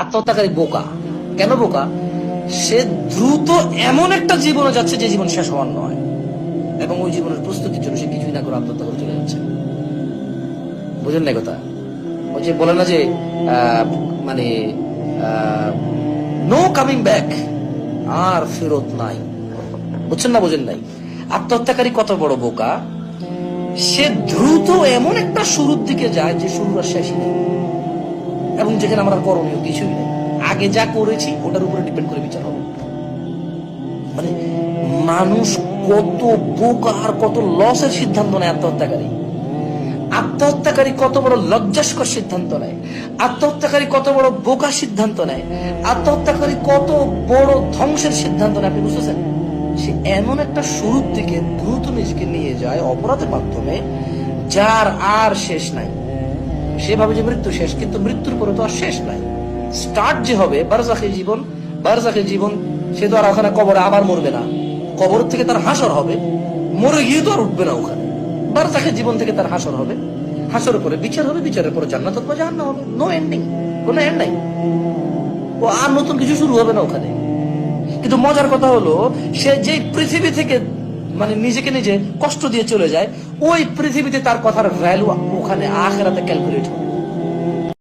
আত্মহত্যাকারী বোকা। কেন বোকা? সে দ্রুত এমন একটা জীবনে যাচ্ছে যে জীবন শেষ হওয়ার নয়, এবং ওই জীবনের প্রস্তুতির জন্য সে কিছুই না করে আত্মহত্যা করে চলে যাচ্ছে। বুঝেন না কথা? ওই যে বলে না যে মানে নো কামিং ব্যাক, আর ফেরত নাই। বুঝছেন না? বুঝেন নাই? আত্মহত্যাকারী কত বড় বোকা, সে দ্রুত এমন একটা শুরুর দিকে যায় যে শুরু আর শেষই নেই, এবং যেখানে আমার করণীয় কিছুই নেই। আগে যা করেছি ওটার উপরে ডিপেন্ড করে বিচার হবে। মানে মানুষ কত বোকা আর কত লসের সিদ্ধান্ত নেয় আত্মহত্যাকারী। আত্মহত্যাকারী কত বড় লজ্জাস্কর সিদ্ধান্ত নেয়, আত্মহত্যাকারী কত বড় বোকা সিদ্ধান্ত নেয়, আত্মহত্যাকারী কত বড় ধ্বংসের সিদ্ধান্ত নেয়। আপনি বুঝতেছেন? সে এমন একটা শুরুর দিকে দ্রুত নিজেকে নিয়ে যায় অপরাধের মাধ্যমে, যার আর শেষ নাই। সে ভাবে যে মৃত্যু শেষ, কিন্তু মৃত্যুর পরে তো আর শেষ নাই। স্টার্ট যে হবে বারজাখী জীবন, বারজাখী জীবন, সে তো আর ওখানে কবরে আবার মরবে না। কবর থেকে তার হাসর হবে, মরে গিয়ে তো আর উঠবে না ওখানে। বারজাখী জীবন থেকে তার হাসর হবে, হাসর করে বিচার হবে, বিচারের পরে জান্নাত অথবা জাহান্নাম হবে। নো এন্ডিং, কোনো এন্ড নাই। ও আর নতুন কিছু শুরু হবে না ওখানে। কিন্তু মজার কথা হলো, সে যে পৃথিবী থেকে মানে নিজেকে নিজে কষ্ট দিয়ে চলে যায়, ওই পৃথিবীতে তার কথার ভ্যালু ওখানে আখিরাতে ক্যালকুলেট হবে।